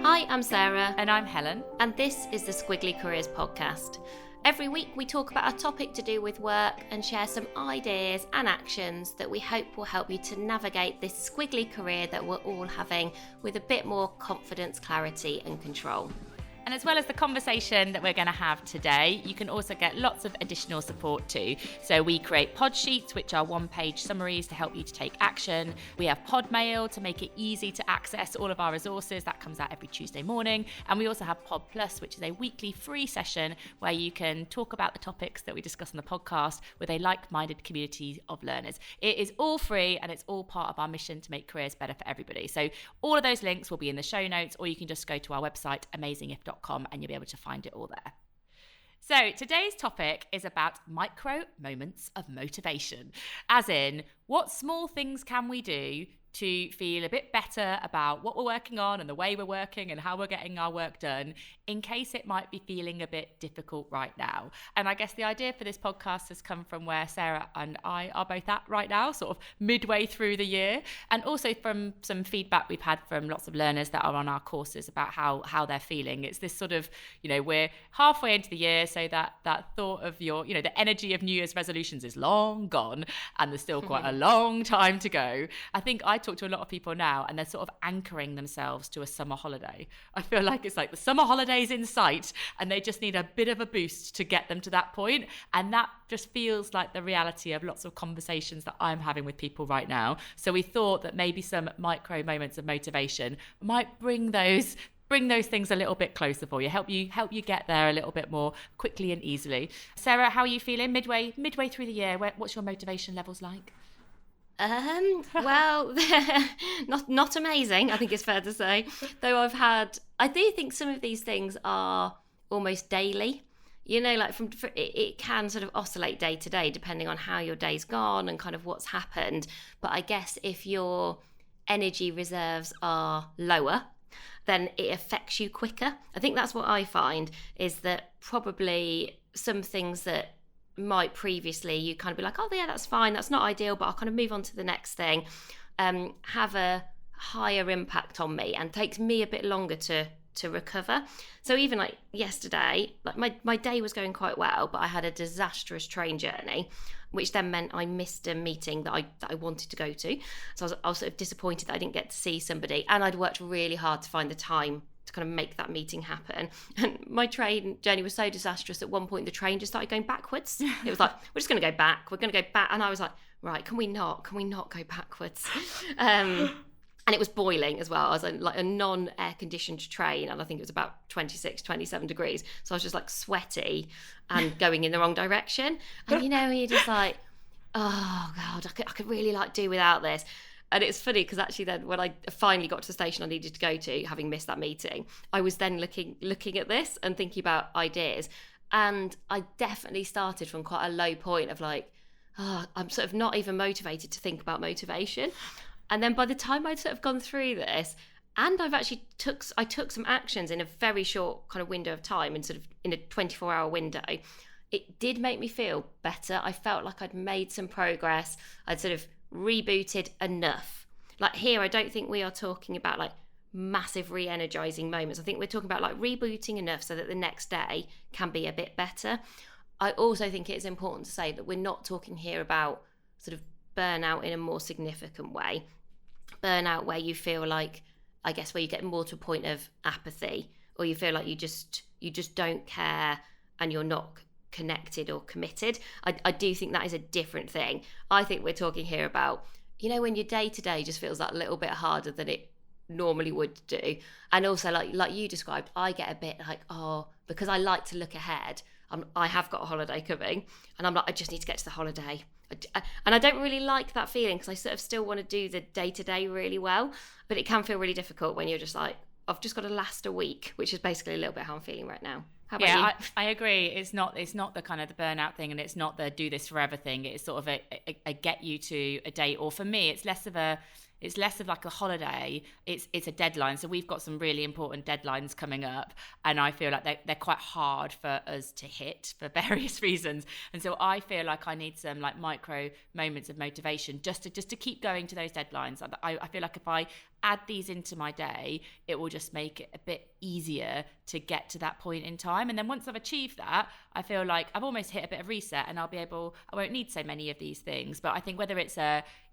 Hi, I'm Sarah. And I'm Helen. And this is the Squiggly Careers podcast. Every week we talk about a topic to do with work and share some ideas and actions that we hope will help you to navigate this squiggly career that we're all having with a bit more confidence, clarity and control. And as well as the conversation that we're going to have today, you can also get lots of additional support too. So we create pod sheets, which are one-page summaries to help you to take action. We have pod mail to make it easy to access all of our resources. That comes out every Tuesday morning. And we also have Pod Plus, which is a weekly free session where you can talk about the topics that we discuss on the podcast with a like-minded community of learners. It is all free and it's all part of our mission to make careers better for everybody. So all of those links will be in the show notes, or you can just go to our website, amazingif.com, and you'll be able to find it all there. So today's topic is about micro moments of motivation, as in what small things can we do to feel a bit better about what we're working on and the way we're working and how we're getting our work done in case it might be feeling a bit difficult right now. And I guess the idea for this podcast has come from where Sarah and I are both at right now, sort of midway through the year, and also from some feedback we've had from lots of learners that are on our courses about how they're feeling. It's this sort of, we're halfway into the year, so that thought of the energy of New Year's resolutions is long gone and there's still quite a long time to go. I think I talk to a lot of people now and they're sort of anchoring themselves to a summer holiday. I feel like it's like the summer holiday's in sight and they just need a bit of a boost to get them to that point. And that just feels like the reality of lots of conversations that I'm having with people right now. So we thought that maybe some micro moments of motivation might bring those things a little bit closer for you, help you get there a little bit more quickly and easily. Sarah, how are you feeling midway through the year? What's your motivation levels like? Well, not amazing, I think it's fair to say. Though I do think some of these things are almost daily. It can sort of oscillate day to day depending on how your day's gone and kind of what's happened. But I guess if your energy reserves are lower, then it affects you quicker. I think that's what I find, is that probably some things that might previously you kind of be like, oh yeah, that's fine, that's not ideal, but I'll kind of move on to the next thing, have a higher impact on me and takes me a bit longer to recover. So even like yesterday, like my day was going quite well, but I had a disastrous train journey, which then meant I missed a meeting that I wanted to go to. So I was sort of disappointed that I didn't get to see somebody, and I'd worked really hard to find the time to kind of make that meeting happen. And my train journey was so disastrous, at one point the train just started going backwards. It was like, we're just going to go back. And I was like, right, can we not go backwards? And it was boiling as well. I was in like a non-air conditioned train, and I think it was about 26, 27 degrees. So I was just like sweaty and going in the wrong direction. And you're just like, oh God, I could really like do without this. And it's funny because actually then when I finally got to the station I needed to go to, having missed that meeting, I was then looking at this and thinking about ideas. And I definitely started from quite a low point of like, I'm sort of not even motivated to think about motivation. And then by the time I'd sort of gone through this, and I've actually took some actions in a very short kind of window of time, and sort of in a 24-hour window, it did make me feel better. I felt like I'd made some progress. I'd sort of rebooted enough. Like here, I don't think we are talking about like massive re-energizing moments. I think we're talking about like rebooting enough so that the next day can be a bit better. I also think it's important to say that we're not talking here about sort of burnout in a more significant way. Burnout where you feel like, I guess, where you get more to a point of apathy, or you feel like you just don't care and you're not connected or committed. I do think that is a different thing. I think we're talking here about, when your day to day just feels that little bit harder than it normally would do. And also like you described, I get a bit like, because I like to look ahead. I have got a holiday coming and I'm like, I just need to get to the holiday. And I don't really like that feeling because I sort of still want to do the day to day really well, but it can feel really difficult when you're just like, I've just got to last a week, which is basically a little bit how I'm feeling right now. How about you? I agree. It's not the kind of the burnout thing, and it's not the do this forever thing. It's sort of a get you to a date, or for me, it's less of like a holiday. It's a deadline. So we've got some really important deadlines coming up, and I feel like they're quite hard for us to hit for various reasons. And so I feel like I need some like micro moments of motivation just to keep going to those deadlines. I feel like if I add these into my day, it will just make it a bit easier to get to that point in time. And then once I've achieved that, I feel like I've almost hit a bit of reset, and I won't need so many of these things. But I think whether it's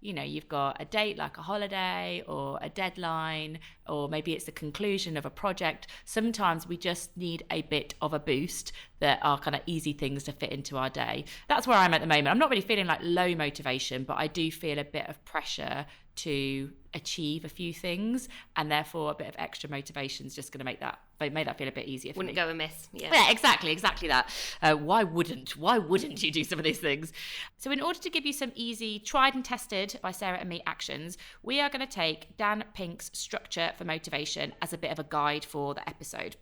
you've got a date like a holiday or a deadline, or maybe it's the conclusion of a project, sometimes we just need a bit of a boost that are kind of easy things to fit into our day. That's where I'm at the moment. I'm not really feeling like low motivation, but I do feel a bit of pressure to achieve a few things, and therefore a bit of extra motivation is just going to make that feel a bit easier for Wouldn't me. go amiss. Yeah, exactly that. Why wouldn't you do some of these things? So in order to give you some easy, tried and tested by Sarah and me actions, we are going to take Dan Pink's structure for motivation as a bit of a guide for the episode.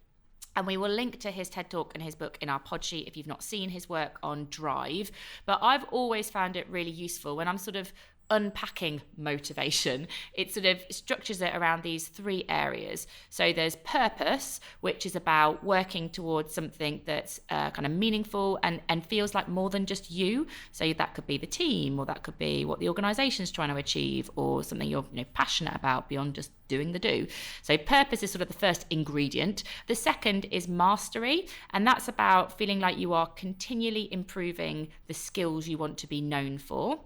And we will link to his TED Talk and his book in our pod sheet if you've not seen his work on Drive. But I've always found it really useful when I'm sort of unpacking motivation. It sort of structures it around these 3 areas. So there's purpose, which is about working towards something that's kind of meaningful and feels like more than just you. So that could be the team, or that could be what the organization's trying to achieve, or something you're passionate about beyond just doing the do. So purpose is sort of the first ingredient. The second is mastery, and that's about feeling like you are continually improving the skills you want to be known for.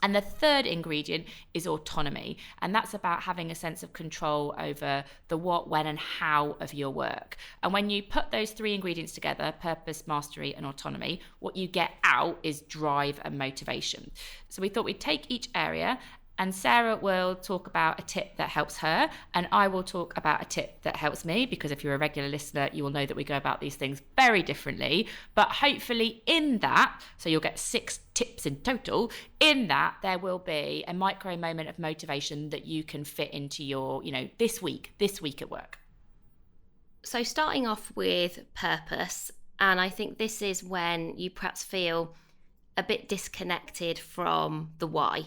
And the third ingredient is autonomy. And that's about having a sense of control over the what, when, and how of your work. And when you put those 3 ingredients together, purpose, mastery, and autonomy, what you get out is drive and motivation. So we thought we'd take each area, and Sarah will talk about a tip that helps her, and I will talk about a tip that helps me, because if you're a regular listener, you will know that we go about these things very differently. But hopefully in that, so you'll get 6 tips in total, in that there will be a micro moment of motivation that you can fit into your, this week at work. So starting off with purpose, and I think this is when you perhaps feel a bit disconnected from the why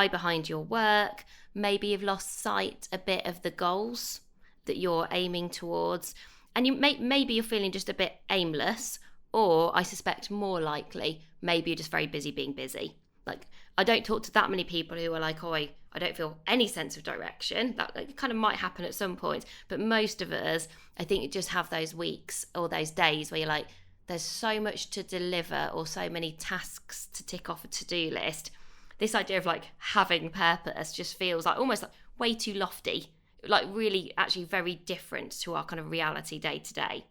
behind your work. Maybe you've lost sight a bit of the goals that you're aiming towards, and maybe you're feeling just a bit aimless, or I suspect more likely, maybe you're just very busy being busy. Like, I don't talk to that many people who are like, oh, I don't feel any sense of direction. That kind of might happen at some point, but most of us, I think, just have those weeks or those days where you're like, there's so much to deliver or so many tasks to tick off a to-do list. This idea of like having purpose just feels like almost like way too lofty, like really actually very different to our kind of reality day to day.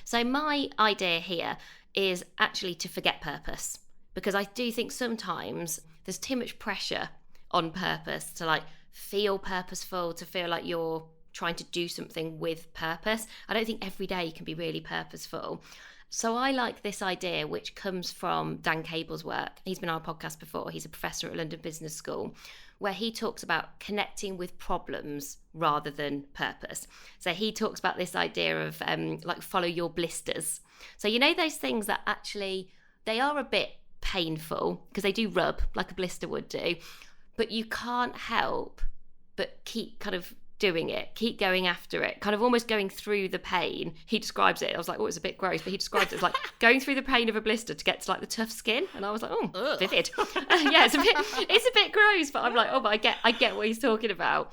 So my idea here is actually to forget purpose, because I do think sometimes there's too much pressure on purpose to like feel purposeful, to feel like you're trying to do something with purpose. I don't think every day can be really purposeful. So I like this idea, which comes from Dan Cable's work. He's been on our podcast before. He's a professor at London Business School, where he talks about connecting with problems rather than purpose. So he talks about this idea of like follow your blisters. So those things that actually, they are a bit painful because they do rub like a blister would do, but you can't help but keep kind of doing it, keep going after it, kind of almost going through the pain. He describes it, I was like, oh, it's a bit gross, but he describes it as like going through the pain of a blister to get to like the tough skin, and I was like, oh, vivid. Yeah, it's a bit gross, but I'm like, oh, but I get what he's talking about.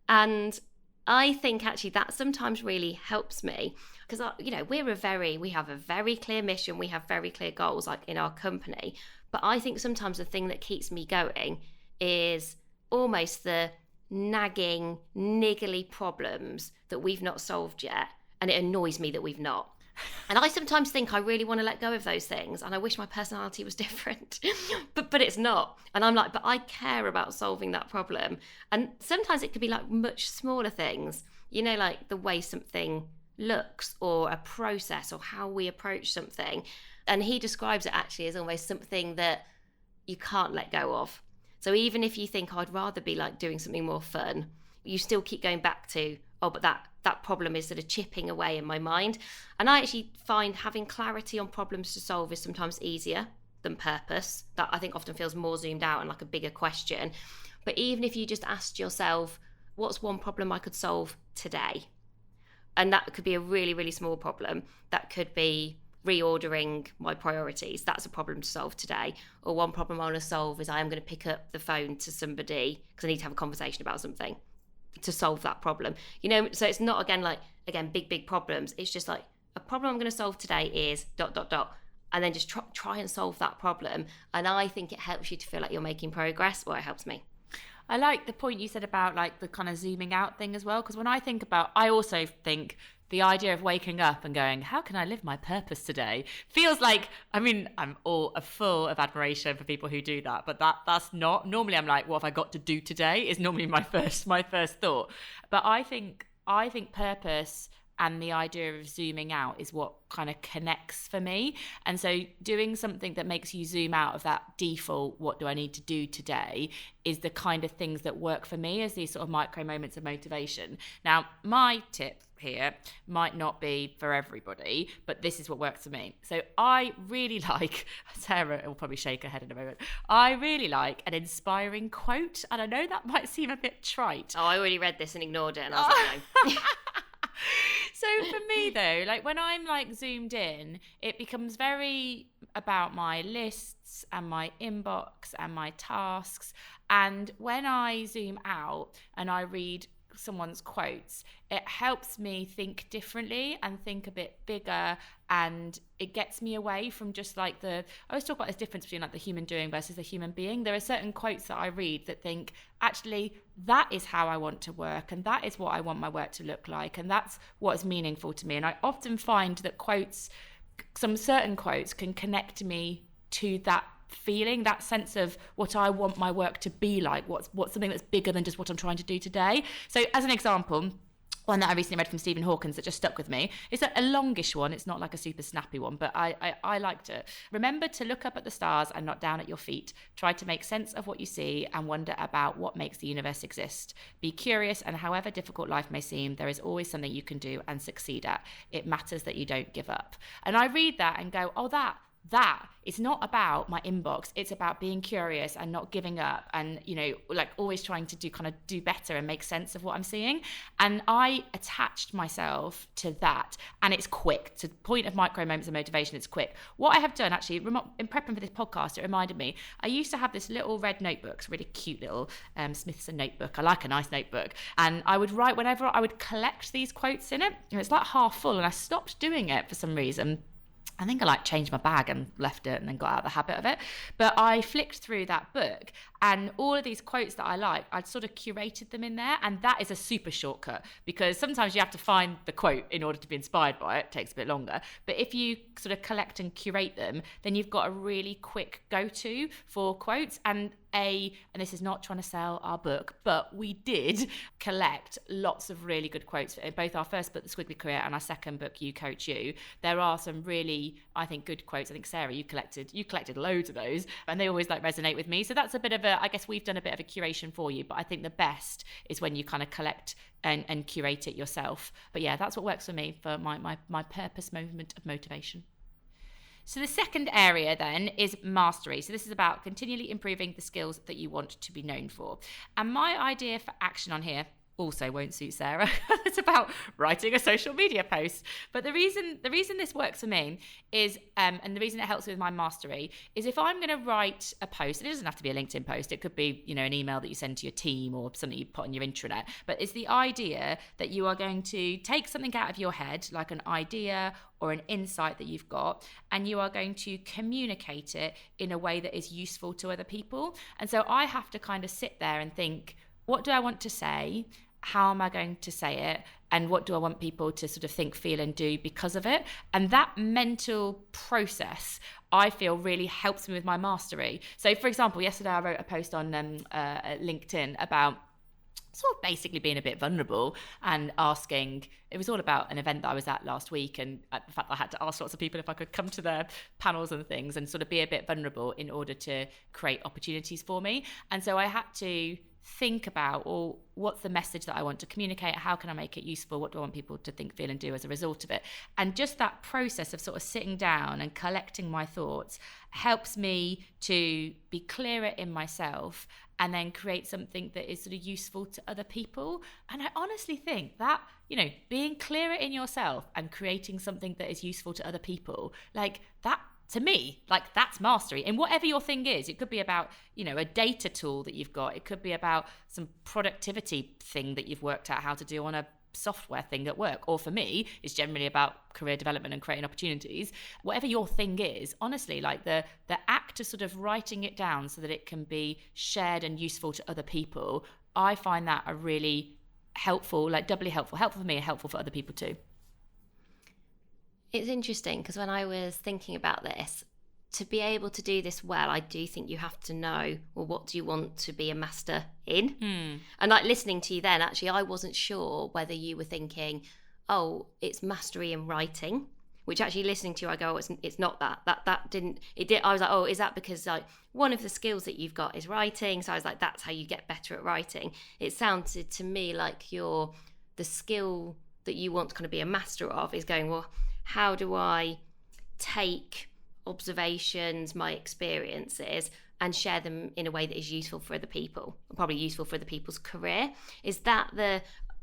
And I think actually that sometimes really helps me, because we have a very clear mission, we have very clear goals like in our company, but I think sometimes the thing that keeps me going is almost the nagging, niggly problems that we've not solved yet, and it annoys me that we've not. And I sometimes think I really want to let go of those things, and I wish my personality was different, but it's not. And I'm like, but I care about solving that problem. And sometimes it could be like much smaller things, like the way something looks, or a process, or how we approach something. And he describes it actually as almost something that you can't let go of. So even if you think, I'd rather be like doing something more fun, you still keep going back to, oh, but that problem is sort of chipping away in my mind. And I actually find having clarity on problems to solve is sometimes easier than purpose. That I think often feels more zoomed out and like a bigger question. But even if you just asked yourself, what's one problem I could solve today? And that could be a really, really small problem. That could be reordering my priorities. That's a problem to solve today. Or one problem I want to solve is I am going to pick up the phone to somebody because I need to have a conversation about something. to solve that problem. You know, so it's not again big problems. It's just like, a problem I'm going to solve today is ... and then just try and solve that problem. And I think it helps you to feel like you're making progress. Well, it helps me. I like the point you said about like the kind of zooming out thing as well, because when I also think the idea of waking up and going, how can I live my purpose today, feels like, I mean, I'm all full of admiration for people who do that, but that's not, normally I'm like, what have I got to do today is normally my first thought. But I think purpose and the idea of zooming out is what kind of connects for me. And so doing something that makes you zoom out of that default, what do I need to do today, is the kind of things that work for me as these sort of micro moments of motivation. Now, my tip here might not be for everybody, but this is what works for me. So I really like, Sarah will probably shake her head in a moment, I really like an inspiring quote. And I know that might seem a bit trite. Oh, I already read this and ignored it, and I was like, no. So for me though, like when I'm like zoomed in, it becomes very about my lists and my inbox and my tasks. And when I zoom out and I read someone's quotes, it helps me think differently and think a bit bigger, and it gets me away from just like I always talk about this difference between like the human doing versus the human being. There are certain quotes that I read that think, actually, that is how I want to work, and that is what I want my work to look like, and that's what's meaningful to me. And I often find that some certain quotes can connect me to that feeling, that sense of what I want my work to be like, what's something that's bigger than just what I'm trying to do today. So as an example, one that I recently read from Stephen Hawkins that just stuck with me. It's a longish one. It's not like a super snappy one, but I liked it. Remember to look up at the stars and not down at your feet. Try to make sense of what you see and wonder about what makes the universe exist. Be curious, and however difficult life may seem, there is always something you can do and succeed at. It matters that you don't give up. And I read that and go, oh, that it's not about my inbox, it's about being curious and not giving up, and you know, like always trying to do better and make sense of what I'm seeing. And I attached myself to that, and it's quick. To the point of micro moments of motivation, it's quick. What I have done actually in prepping for this podcast, it reminded me, I used to have this little red notebook. It's a really cute little Smithson notebook. I like a nice notebook, and I would write whenever I would collect these quotes in it, and it's like half full, and I stopped doing it for some reason. I think I like changed my bag and left it and then got out of the habit of it. But I flicked through that book, and all of these quotes that I like, I'd sort of curated them in there. And that is a super shortcut, because sometimes you have to find the quote in order to be inspired by it. It takes a bit longer. But if you sort of collect and curate them, then you've got a really quick go-to for quotes. And this is not trying to sell our book, but we did collect lots of really good quotes in both our first book, The Squiggly Career, and our second book, You Coach You. There are some really, I think, good quotes. I think, Sarah, you collected loads of those, and they always like resonate with me. So that's a bit of I guess we've done a bit of a curation for you, but I think the best is when you kind of collect and curate it yourself. But yeah, that's what works for me for my purpose moment of motivation. So the second area then is mastery. So this is about continually improving the skills that you want to be known for. And my idea for action on here also won't suit Sarah. It's about writing a social media post. But the reason this works for me is, and the reason it helps with my mastery, is if I'm going to write a post, and it doesn't have to be a LinkedIn post, it could be, you know, an email that you send to your team or something you put on your intranet, but it's the idea that you are going to take something out of your head, like an idea or an insight that you've got, and you are going to communicate it in a way that is useful to other people. And so I have to kind of sit there and think, what do I want to say? How am I going to say it? And what do I want people to sort of think, feel, and do because of it? And that mental process, I feel, really helps me with my mastery. So, for example, yesterday I wrote a post on LinkedIn about sort of basically being a bit vulnerable and asking, it was all about an event that I was at last week, and the fact that I had to ask lots of people if I could come to their panels and things and sort of be a bit vulnerable in order to create opportunities for me. And so I had to think about, well, what's the message that I want to communicate? How can I make it useful? What do I want people to think, feel, and do as a result of it? And just that process of sort of sitting down and collecting my thoughts helps me to be clearer in myself and then create something that is sort of useful to other people. And I honestly think that, you know, being clearer in yourself and creating something that is useful to other people, like that to me, like that's mastery. And whatever your thing is, it could be about, a data tool that you've got. It could be about some productivity thing that you've worked out how to do on a software thing at work. Or for me, it's generally about career development and creating opportunities. Whatever your thing is, honestly, like the act of sort of writing it down so that it can be shared and useful to other people, I find that a really helpful, like doubly helpful for me and helpful for other people too. It's interesting because when I was thinking about this, to be able to do this well, I do think you have to know, well, what do you want to be a master in? And like listening to you then, actually, I wasn't sure whether you were thinking, oh, it's mastery in writing, which actually listening to you, I go, oh, it's not that. That didn't, it did. I was like, oh, is that because like one of the skills that you've got is writing? So I was like, that's how you get better at writing. It sounded to me like the skill that you want to kind of be a master of is going, well, how do I take observations, my experiences, and share them in a way that is useful for other people, probably useful for other people's career? Is that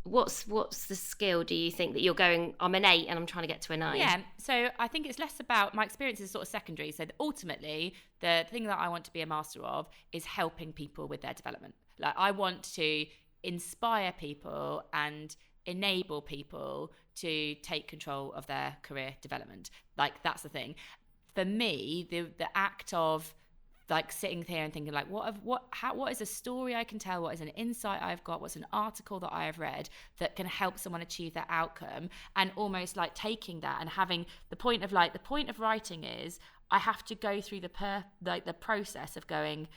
what's the skill, do you think, that you're going, I'm an 8 and I'm trying to get to a 9? Yeah, so I think it's less about, my experience is sort of secondary. So ultimately, the thing that I want to be a master of is helping people with their development. Like I want to inspire people and enable people to take control of their career development. Like that's the thing. For me, the act of like sitting here and thinking like, what is a story I can tell? What is an insight I've got? What's an article that I have read that can help someone achieve that outcome? And almost like taking that and having the point of writing is I have to go through the process of going,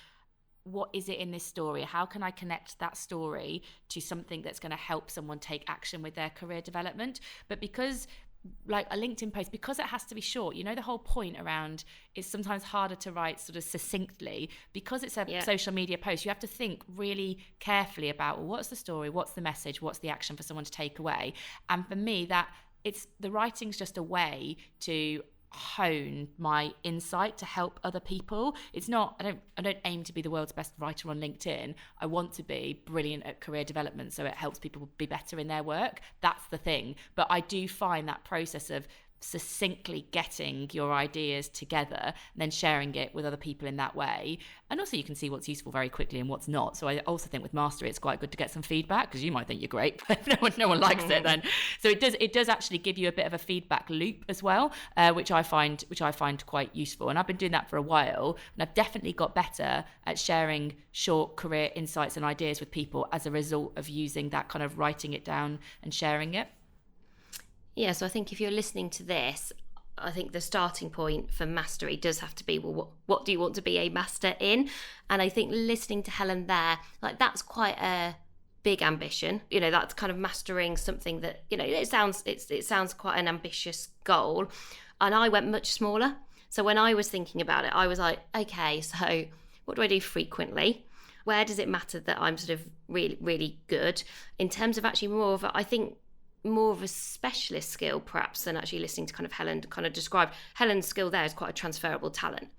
what is it in this story? How can I connect that story to something that's going to help someone take action with their career development? But because like a LinkedIn post, because it has to be short, the whole point around it's sometimes harder to write sort of succinctly because it's a social media post. You have to think really carefully about, well, what's the story, what's the message, what's the action for someone to take away. And for me, that it's the writing's just a way to hone my insight to help other people. It's not, I don't aim to be the world's best writer on LinkedIn. I want to be brilliant at career development so it helps people be better in their work. That's the thing. But I do find that process of succinctly getting your ideas together and then sharing it with other people in that way, and also you can see what's useful very quickly and what's not. So I also think with mastery it's quite good to get some feedback, because you might think you're great but if no one likes it then, so it does actually give you a bit of a feedback loop as well, which I find quite useful. And I've been doing that for a while, and I've definitely got better at sharing short career insights and ideas with people as a result of using that kind of writing it down and sharing it. Yeah, so I think if you're listening to this, I think the starting point for mastery does have to be, well, what do you want to be a master in? And I think listening to Helen there, like that's quite a big ambition. That's kind of mastering something that, it sounds quite an ambitious goal. And I went much smaller. So when I was thinking about it, I was like, okay, so what do I do frequently? Where does it matter that I'm sort of really, really good? In terms of actually more of a specialist skill perhaps than actually listening to kind of Helen kind of describe. Helen's skill there is quite a transferable talent.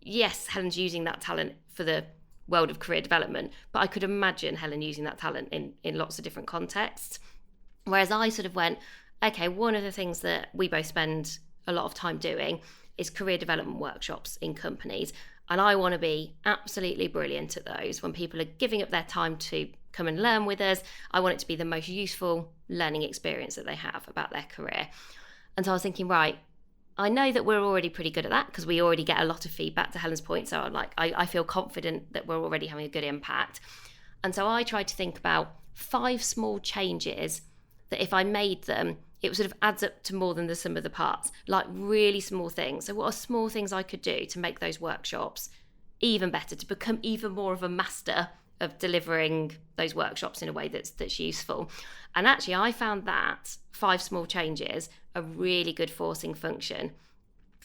Yes, Helen's using that talent for the world of career development, but I could imagine Helen using that talent in lots of different contexts. Whereas I sort of went, okay, one of the things that we both spend a lot of time doing is career development workshops in companies. And I want to be absolutely brilliant at those. When people are giving up their time to come and learn with us, I want it to be the most useful learning experience that they have about their career. And so I was thinking, right, I know that we're already pretty good at that because we already get a lot of feedback, to Helen's point. So I feel confident that we're already having a good impact. And so I tried to think about 5 small changes that if I made them, it sort of adds up to more than the sum of the parts, like really small things. So what are small things I could do to make those workshops even better, to become even more of a master of delivering those workshops in a way that's useful? And actually I found that 5 small changes a really good forcing function.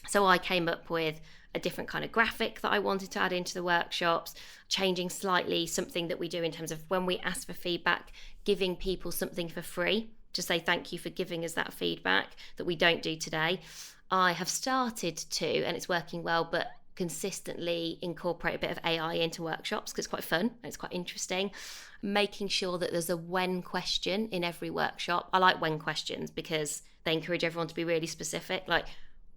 So I came up with a different kind of graphic that I wanted to add into the workshops, changing slightly something that we do in terms of when we ask for feedback, giving people something for free to say thank you for giving us that feedback that we don't do today. I have started to, and it's working well, but consistently incorporate a bit of AI into workshops because it's quite fun and it's quite interesting. Making sure that there's a when question in every workshop. I like when questions because they encourage everyone to be really specific. Like,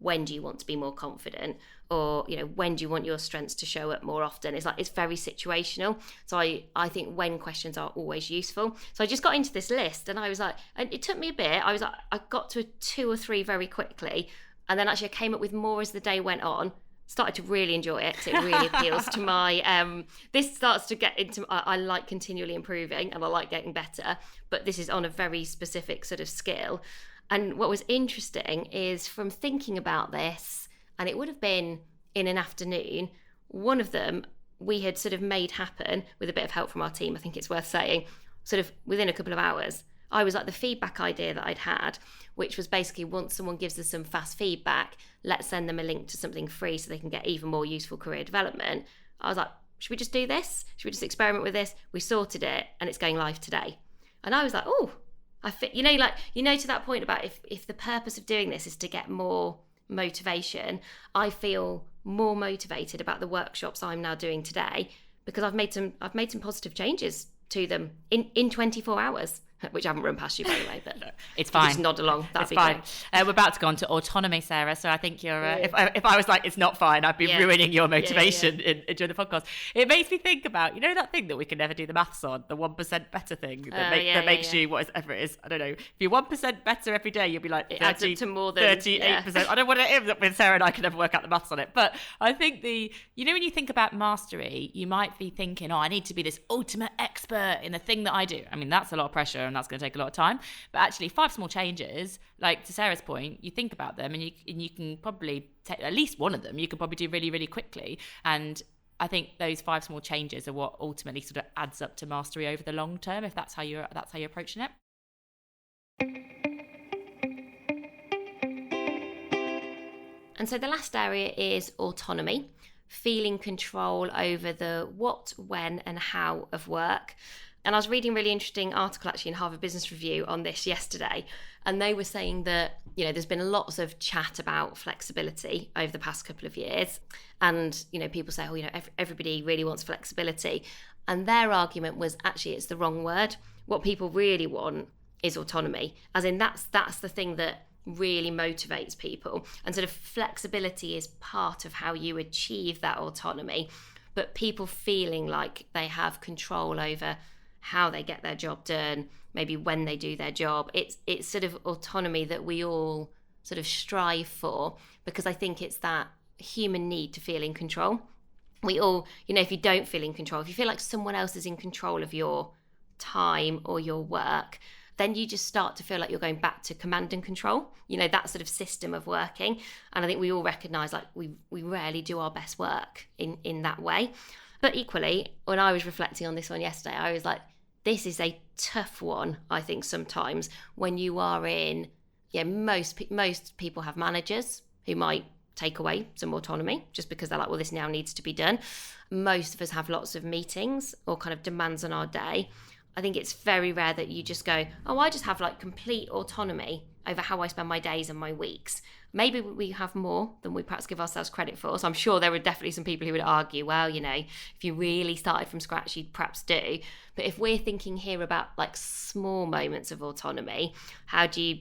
when do you want to be more confident, or when do you want your strengths to show up more often. It's very situational. So I think when questions are always useful. So I just got into this list, and I was like, and it took me a bit. I got to 2 or 3 very quickly, and then actually I came up with more as the day went on. Started to really enjoy it because it really appeals to my this starts to get into I like continually improving, and I like getting better, but this is on a very specific sort of skill. And what was interesting is, from thinking about this, and it would have been in an afternoon, one of them we had sort of made happen with a bit of help from our team, I think it's worth saying, sort of within a couple of hours. I was like, the feedback idea that I'd had, which was basically, once someone gives us some fast feedback, let's send them a link to something free so they can get even more useful career development. I was like, should we just do this? Should we just experiment with this? We sorted it, and it's going live today. And I was like, oh, I fit, to that point about if the purpose of doing this is to get more motivation, I feel more motivated about the workshops I'm now doing today, because I've made some positive changes to them in 24 hours. Which I haven't run past you, by the way, but no, it's fine. Just nod along. That'd be fine. Great. We're about to go on to autonomy, Sarah. So I think you're. If I was like, it's not fine, I'd be ruining your motivation during the podcast. It makes me think about that thing that we can never do the maths on, the 1% better thing that makes you whatever it is. I don't know. If you're 1% better every day, you'll be like 30, it adds up to more than 38%. I don't know what it is. With Sarah and I can never work out the maths on it. But I think when you think about mastery, you might be thinking, I need to be this ultimate expert in the thing that I do. I mean, that's a lot of pressure, and that's going to take a lot of time. But actually, 5 small changes, like to Sarah's point, you think about them, and you can probably take at least one of them. You can probably do really, really quickly. And I think those 5 small changes are what ultimately sort of adds up to mastery over the long term, if that's how you're approaching it. And so the last area is autonomy, feeling control over the what, when, and how of work. And I was reading a really interesting article actually in Harvard Business Review on this yesterday. And they were saying that, there's been lots of chat about flexibility over the past couple of years. And, people say, everybody really wants flexibility. And their argument was, actually, it's the wrong word. What people really want is autonomy. As in, that's the thing that really motivates people. And sort of flexibility is part of how you achieve that autonomy. But people feeling like they have control over how they get their job done, maybe when they do their job. It's sort of autonomy that we all sort of strive for, because I think it's that human need to feel in control. We all, if you don't feel in control, if you feel like someone else is in control of your time or your work, then you just start to feel like you're going back to command and control, that sort of system of working. And I think we all recognise like we rarely do our best work in that way. But equally, when I was reflecting on this one yesterday, I was like, this is a tough one, I think, sometimes when you are in, most people have managers who might take away some autonomy just because they're like, well, this now needs to be done. Most of us have lots of meetings or kind of demands on our day. I think it's very rare that you just go, I just have like complete autonomy over how I spend my days and my weeks. Maybe we have more than we perhaps give ourselves credit for. So I'm sure there are definitely some people who would argue, well, if you really started from scratch, you'd perhaps do. But if we're thinking here about like small moments of autonomy, how do you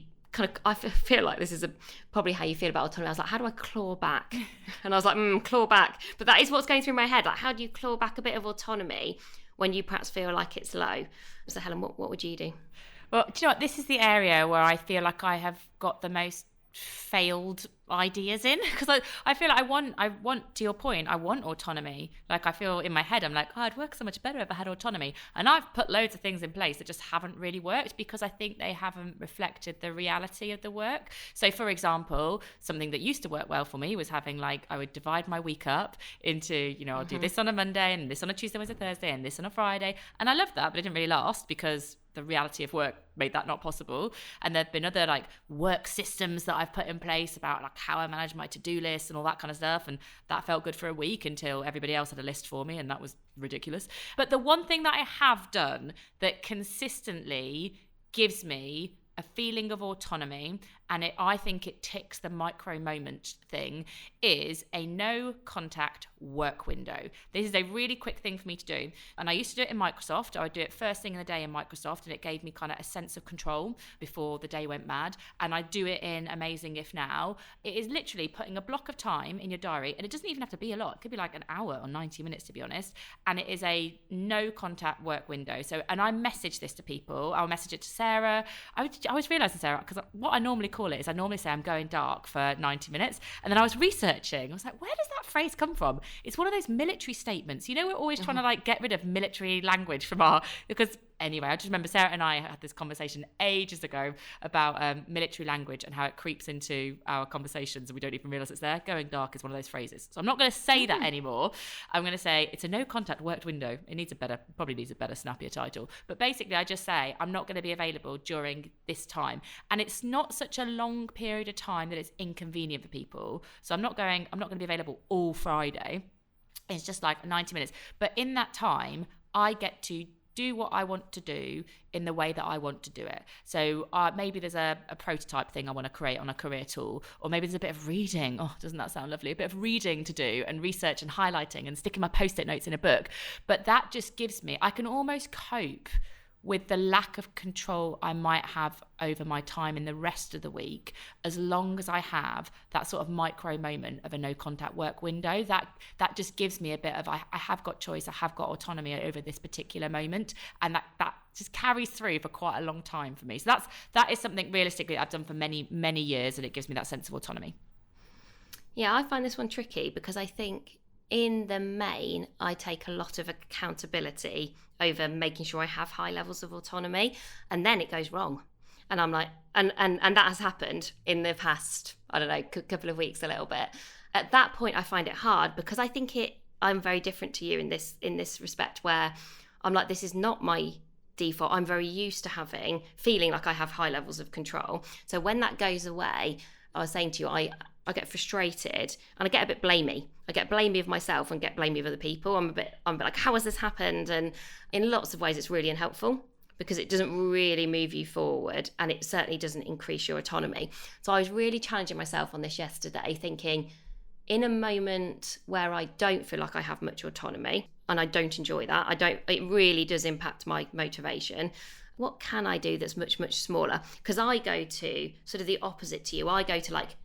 I feel like this is probably how you feel about autonomy. I was like, how do I claw back? And I was like, claw back. But that is what's going through my head. Like, how do you claw back a bit of autonomy when you perhaps feel like it's low? So Helen, what would you do? Well, do you know what? This is the area where I feel like I have got the most failed ideas in, because I feel like I want, to your point, I want autonomy. Like I feel in my head, I'm like, I'd work so much better if I had autonomy. And I've put loads of things in place that just haven't really worked because I think they haven't reflected the reality of the work. So for example, something that used to work well for me was having I would divide my week up into, I'll do this on a Monday and this on a Tuesday, Wednesday, Thursday and this on a Friday. And I loved that, but it didn't really last because the reality of work made that not possible. And there've been other work systems that I've put in place about how I manage my to-do list and all that kind of stuff. And that felt good for a week until everybody else had a list for me, and that was ridiculous. But the one thing that I have done that consistently gives me a feeling of autonomy and I think it ticks the micro moment thing, is a no contact work window. This is a really quick thing for me to do. And I used to do it in Microsoft. I would do it first thing in the day in Microsoft, and it gave me kind of a sense of control before the day went mad. And I do it in Amazing If Now. It is literally putting a block of time in your diary, and it doesn't even have to be a lot. It could be like an hour or 90 minutes, to be honest. And it is a no contact work window. So, and I message this to people. I'll message it to Sarah. I was realising, Sarah, because what I normally call it is I normally say I'm going dark for 90 minutes. And then I was researching. I was like, where does that phrase come from? It's one of those military statements. You know, we're always trying to like get rid of military language from because anyway, I just remember Sarah and I had this conversation ages ago about military language and how it creeps into our conversations and we don't even realise it's there. Going dark is one of those phrases. So I'm not going to say that anymore. I'm going to say it's a no contact worked window. It probably needs a better, snappier title. But basically I just say I'm not going to be available during this time. And it's not such a long period of time that it's inconvenient for people. So I'm not going to be available all Friday. It's just like 90 minutes. But in that time, I get to do what I want to do in the way that I want to do it. So maybe there's a prototype thing I want to create on a career tool, or maybe there's a bit of reading. Oh, doesn't that sound lovely? A bit of reading to do and research and highlighting and sticking my post-it notes in a book. But that just gives me, I can almost cope with the lack of control I might have over my time in the rest of the week, as long as I have that sort of micro moment of a no contact work window. That just gives me a bit of, I have got choice, I have got autonomy over this particular moment, and that just carries through for quite a long time for me. So that is something realistically I've done for many, many years, and it gives me that sense of autonomy. Yeah, I find this one tricky because I think in the main, I take a lot of accountability over making sure I have high levels of autonomy, and then it goes wrong. And I'm like, and that has happened in the past, I don't know, couple of weeks, a little bit. At that point, I find it hard because I think I'm very different to you in this respect, where I'm like, this is not my default. I'm very used to feeling like I have high levels of control. So when that goes away, I was saying to you, I get frustrated and I get a bit blamey. I get blamey of myself and get blamey of other people. I'm a bit like, how has this happened? And in lots of ways, it's really unhelpful because it doesn't really move you forward, and it certainly doesn't increase your autonomy. So I was really challenging myself on this yesterday, thinking in a moment where I don't feel like I have much autonomy and I don't enjoy that, it really does impact my motivation. What can I do that's much, much smaller? Because I go to sort of the opposite to you. I go to like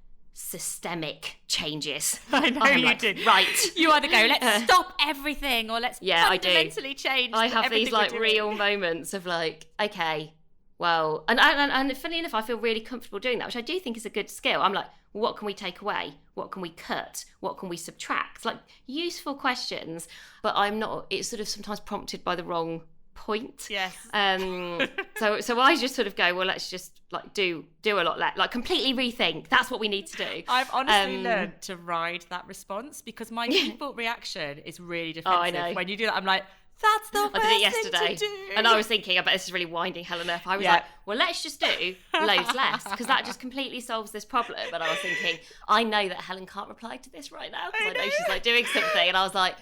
systemic changes. I know you did. Right. You either go, let's stop everything, or let's fundamentally change. I have these like real moments of like, okay, well, and funny enough, I feel really comfortable doing that, which I do think is a good skill. I'm like, what can we take away? What can we cut? What can we subtract? Like useful questions, but I'm not, it's sort of sometimes prompted by the wrong point. Yes. So I just sort of go, well, let's just like do a lot less, like completely rethink. That's what we need to do. I've honestly learned to ride that response because my default reaction is really defensive. Oh, I know. When you do that, I'm like, that's the worst I did it yesterday, thing to do. and I was thinking, I bet this is really winding Helen up. I was like, well, let's just do loads less because that just completely solves this problem. But I was thinking, I know that Helen can't reply to this right now because I know she's like doing something, and I was like,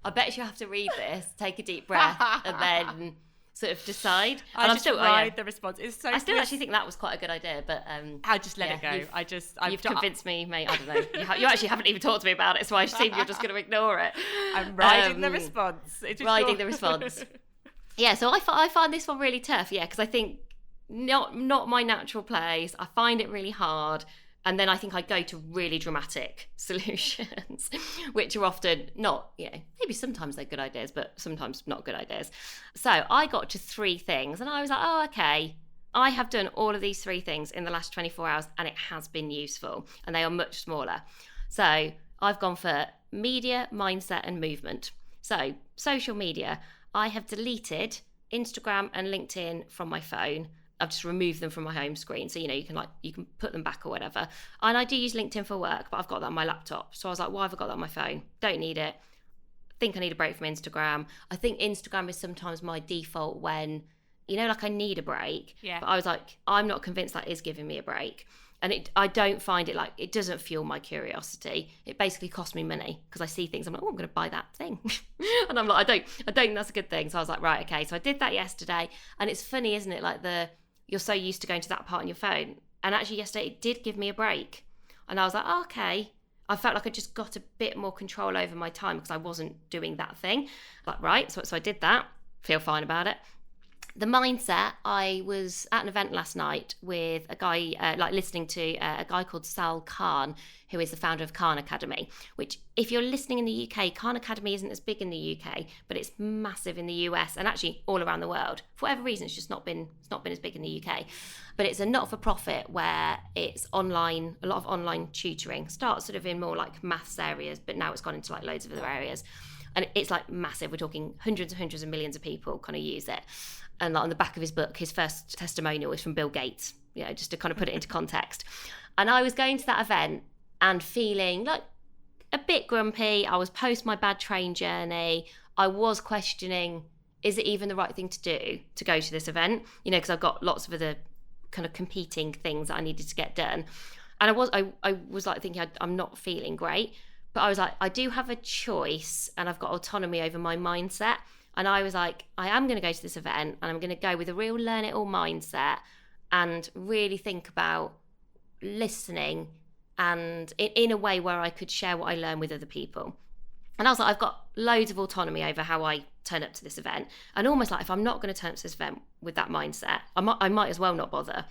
I bet she'll have to read this, take a deep breath, and then sort of decide. And I'm still ride the response. It's so. I still actually think that was quite a good idea, but I'll just let it go. You've convinced me, mate. I don't know. You actually haven't even talked to me about it, so I assume you're just going to ignore it. I'm riding the response. The response. Yeah, so I find this one really tough. Yeah, because I think not my natural place. I find it really hard. And then I think I go to really dramatic solutions, which are often not, maybe sometimes they're good ideas, but sometimes not good ideas. So I got to 3 things and I was like, oh, okay, I have done all of these 3 things in the last 24 hours and it has been useful, and they are much smaller. So I've gone for media, mindset and movement. So social media, I have deleted Instagram and LinkedIn from my phone. I've just removed them from my home screen. So, you can put them back or whatever. And I do use LinkedIn for work, but I've got that on my laptop. So I was like, why have I got that on my phone? Don't need it. Think I need a break from Instagram. I think Instagram is sometimes my default when, like I need a break. Yeah. But I was like, I'm not convinced that is giving me a break. And I don't find it it doesn't fuel my curiosity. It basically costs me money because I see things. I'm like, oh, I'm going to buy that thing. And I'm like, I don't think that's a good thing. So I was like, right, okay. So I did that yesterday. And it's funny, isn't it? Like you're so used to going to that part on your phone And actually yesterday it did give me a break. And I was like, oh, okay. I felt like I just got a bit more control over my time because I wasn't doing that thing. Like, right, so I did that. Feel fine about it. The mindset, I was at an event last night with a guy, listening to a guy called Sal Khan, who is the founder of Khan Academy, which if you're listening in the UK, Khan Academy isn't as big in the UK, but it's massive in the US and actually all around the world. For whatever reason, it's not been as big in the UK. But it's a not-for-profit where it's online, a lot of online tutoring. Starts sort of in more like maths areas, but now it's gone into like loads of other areas. And it's like massive. We're talking hundreds and hundreds of millions of people kind of use it. And like on the back of his book, his first testimonial is from Bill Gates, just to kind of put it into context. And I was going to that event and feeling like a bit grumpy. I was post my bad train journey. I was questioning, is it even the right thing to do to go to this event? Because I've got lots of other kind of competing things that I needed to get done. And I was like thinking I'm not feeling great. But I was like, I do have a choice and I've got autonomy over my mindset. And I was like, I am going to go to this event and I'm going to go with a real learn it all mindset and really think about listening and in a way where I could share what I learn with other people. And I was like, I've got loads of autonomy over how I turn up to this event. And almost like if I'm not going to turn up to this event with that mindset, I might as well not bother.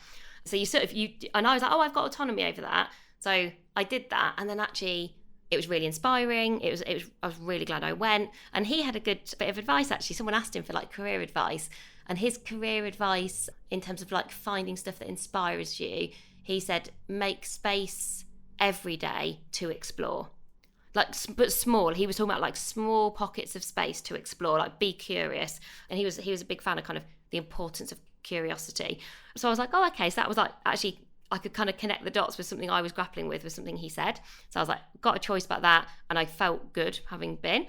So and I was like, oh, I've got autonomy over that. So I did that. And then actually, it was really inspiring. I was really glad I went. And he had a good bit of advice, actually. Someone asked him for like career advice. And his career advice in terms of like finding stuff that inspires you, he said, make space every day to explore. But small. He was talking about like small pockets of space to explore, like be curious. And he was a big fan of kind of the importance of curiosity. So I was like, oh, okay. So that was like, actually, I could kind of connect the dots with something I was grappling with something he said. So I was like, got a choice about that. And I felt good having been.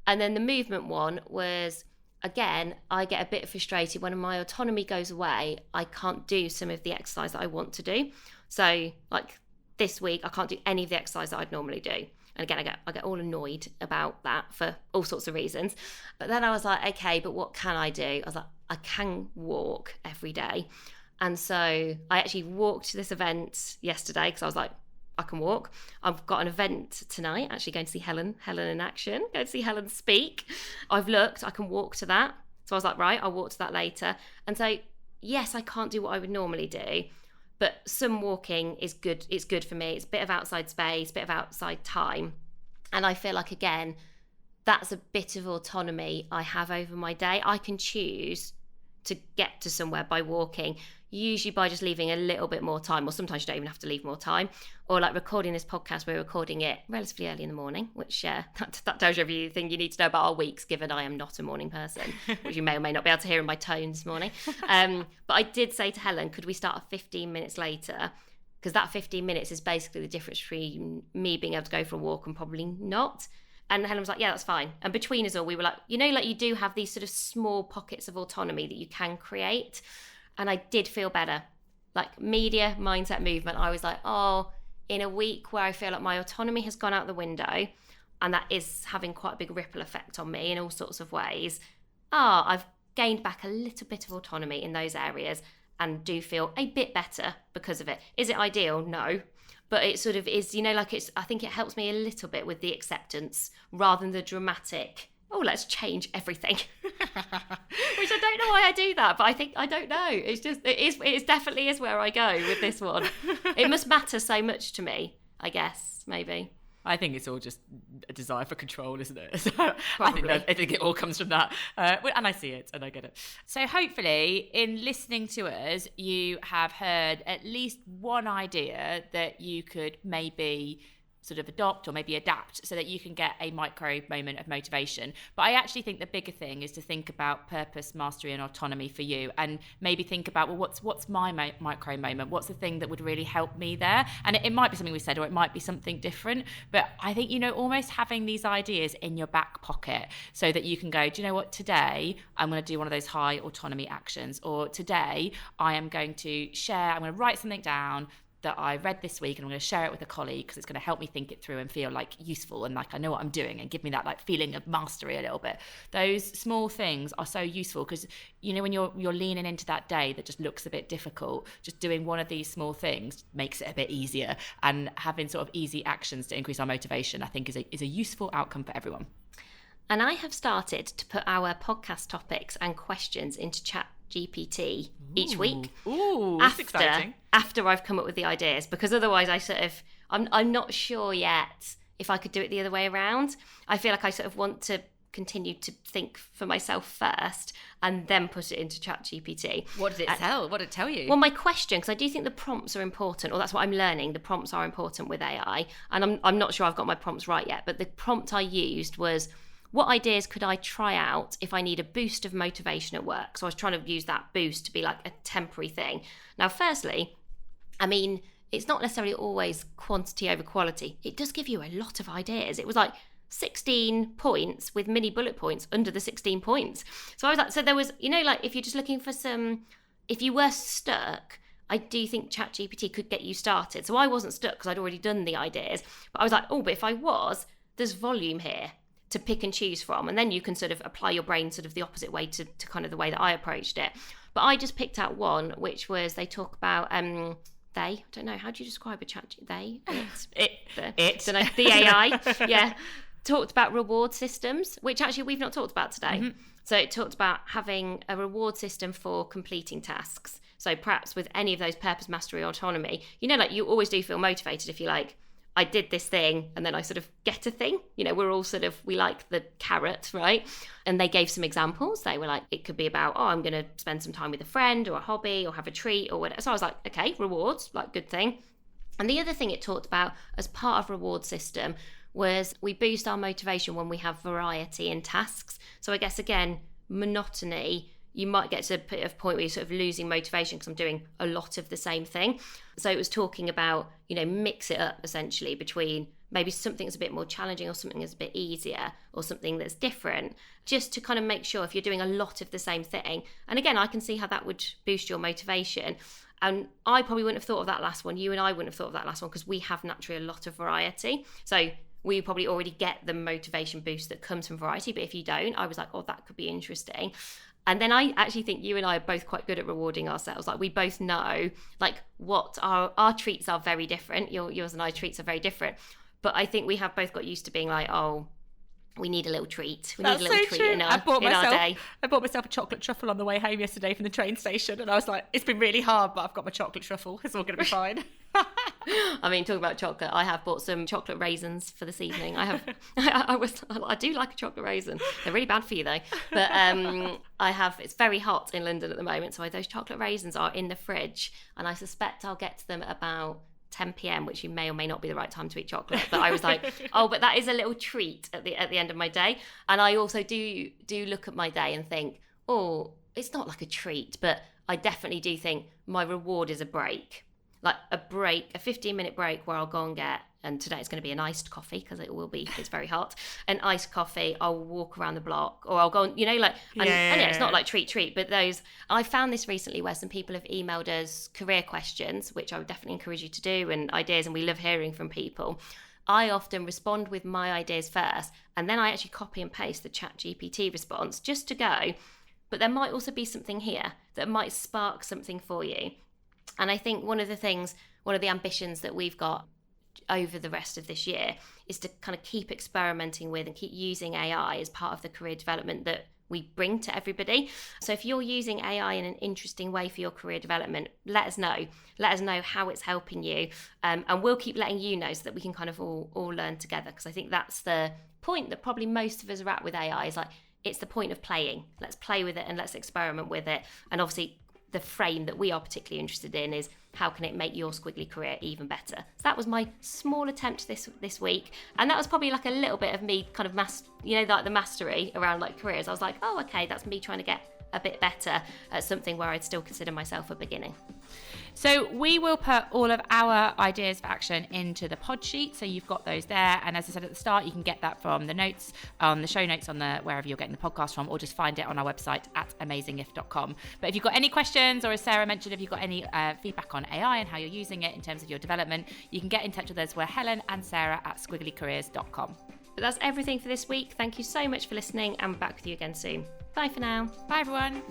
And then the movement one was, again, I get a bit frustrated when my autonomy goes away. I can't do some of the exercise that I want to do. So like this week, I can't do any of the exercise that I'd normally do. And again, I get all annoyed about that for all sorts of reasons. But then I was like, okay, but what can I do? I was like, I can walk every day. And so I actually walked to this event yesterday because I was like, I can walk. I've got an event tonight, actually going to see Helen in action, going to see Helen speak. I've looked, I can walk to that. So I was like, right, I'll walk to that later. And so, yes, I can't do what I would normally do, but some walking is good. It's good for me. It's a bit of outside space, a bit of outside time. And I feel like, again, that's a bit of autonomy I have over my day. I can choose to get to somewhere by walking, usually by just leaving a little bit more time, or sometimes you don't even have to leave more time. Or like recording this podcast, we're recording it relatively early in the morning, which that tells you everything you need to know about our weeks, given I am not a morning person, which you may or may not be able to hear in my tone this morning. But I did say to Helen, could we start 15 minutes later? Because that 15 minutes is basically the difference between me being able to go for a walk and probably not. And Helen was like, yeah, that's fine. And between us all, we were like, like you do have these sort of small pockets of autonomy that you can create. And I did feel better. Like media, mindset, movement, I was like, oh, in a week where I feel like my autonomy has gone out the window and that is having quite a big ripple effect on me in all sorts of ways, I've gained back a little bit of autonomy in those areas and do feel a bit better because of it. Is it ideal? No. But it sort of is, I think it helps me a little bit with the acceptance rather than the dramatic, oh, let's change everything. Which I don't know why I do that, but I don't know. It definitely is where I go with this one. It must matter so much to me, I guess, maybe. I think it's all just a desire for control, isn't it? So Probably. I think it all comes from that. And I see it and I get it. So hopefully in listening to us, you have heard at least one idea that you could maybe sort of adopt or maybe adapt so that you can get a micro moment of motivation. But I actually think the bigger thing is to think about purpose, mastery and autonomy for you, and maybe think about, well, what's my micro moment? What's the thing that would really help me there? And it might be something we said, or it might be something different. But I think, almost having these ideas in your back pocket so that you can go, do you know what, today I'm going to do one of those high autonomy actions, or today I am going to share, I'm going to write something down that I read this week, and I'm going to share it with a colleague because it's going to help me think it through and feel like useful and like I know what I'm doing and give me that like feeling of mastery a little bit. Those small things are so useful because, you know, when you're leaning into that day that just looks a bit difficult, just doing one of these small things makes it a bit easier, and having sort of easy actions to increase our motivation, I think is a useful outcome for everyone. And I have started to put our podcast topics and questions into ChatGPT each week. Ooh, that's exciting. After I've come up with the ideas, because otherwise I'm not sure yet if I could do it the other way around. I feel like I sort of want to continue to think for myself first and then put it into ChatGPT. What did it tell? What did it tell you? Well, my question, because I do think the prompts are important, or that's what I'm learning. The prompts are important with AI, and I'm not sure I've got my prompts right yet, but the prompt I used was, what ideas could I try out if I need a boost of motivation at work? So I was trying to use that boost to be like a temporary thing. Now, firstly, I mean, it's not necessarily always quantity over quality. It does give you a lot of ideas. It was like 16 points with mini bullet points under the 16 points. So I was like, so there was, you know, like if you're just looking for if you were stuck, I do think ChatGPT could get you started. So I wasn't stuck because I'd already done the ideas. But I was like, oh, but if I was, there's volume here to pick and choose from, and then you can sort of apply your brain sort of the opposite way to kind of the way that I approached it. But I just picked out one, which was, they talk about I don't know, how do you describe a chat? They don't know, the AI yeah, talked about reward systems, which actually we've not talked about today. Mm-hmm. So it talked about having a reward system for completing tasks. So perhaps with any of those purpose, mastery, autonomy, you know, like you always do feel motivated if you like, I did this thing and then I sort of get a thing. You know, we're all sort of, we like the carrot, right? And they gave some examples. They were like, it could be about, oh, I'm going to spend some time with a friend or a hobby or have a treat or whatever. So I was like, okay, rewards, like good thing. And the other thing it talked about as part of reward system was we boost our motivation when we have variety in tasks. So I guess, again, monotony, you might get to a point where you're sort of losing motivation because I'm doing a lot of the same thing. So it was talking about, you know, mix it up essentially between maybe something that's a bit more challenging or something that's a bit easier or something that's different, just to kind of make sure if you're doing a lot of the same thing. And again, I can see how that would boost your motivation. And I probably wouldn't have thought of that last one. You and I wouldn't have thought of that last one because we have naturally a lot of variety. So we probably already get the motivation boost that comes from variety. But if you don't, I was like, oh, that could be interesting. And then I actually think you and I are both quite good at rewarding ourselves. Like we both know like what our treats are very different. Yours and I treats are very different. But I think we have both got used to being like, oh, we need a little treat. We need a little treat in our day. I bought myself a chocolate truffle on the way home yesterday from the train station. And I was like, it's been really hard, but I've got my chocolate truffle. It's all going to be fine. I mean, talking about chocolate, I have bought some chocolate raisins for this evening. I do like a chocolate raisin. They're really bad for you though. But it's very hot in London at the moment, so those chocolate raisins are in the fridge, and I suspect I'll get to them at about 10 p.m, which you may or may not be the right time to eat chocolate. But I was like, oh, but that is a little treat at the end of my day. And I also do look at my day and think, oh, it's not like a treat, but I definitely do think my reward is a break. Like a 15-minute break where I'll go and get, and today it's going to be an iced coffee because it's very hot, an iced coffee. I'll walk around the block, or I'll go and, you know, like, and yeah, it's not like treat, but I found this recently where some people have emailed us career questions, which I would definitely encourage you to do, and ideas, and we love hearing from people. I often respond with my ideas first, and then I actually copy and paste the ChatGPT response just to go, but there might also be something here that might spark something for you. And I think one of the ambitions that we've got over the rest of this year is to kind of keep experimenting with and keep using AI as part of the career development that we bring to everybody. So if you're using AI in an interesting way for your career development, let us know. Let us know how it's helping you. And we'll keep letting you know so that we can kind of all learn together. Because I think that's the point that probably most of us are at with AI, is like, it's the point of playing. Let's play with it and let's experiment with it. And obviously, the frame that we are particularly interested in is how can it make your squiggly career even better. So that was my small attempt this week, and that was probably like a little bit of me kind of like the mastery around like careers. I was like, oh, okay, that's me trying to get a bit better at something where I'd still consider myself a beginning. So we will put all of our ideas for action into the pod sheet. So you've got those there. And as I said at the start, you can get that from the notes, the show notes on the wherever you're getting the podcast from, or just find it on our website at amazingif.com. But if you've got any questions, or as Sarah mentioned, if you've got any feedback on AI and how you're using it in terms of your development, you can get in touch with us. We're Helen and Sarah at squigglycareers.com. But that's everything for this week. Thank you so much for listening, and we're back with you again soon. Bye for now. Bye, everyone.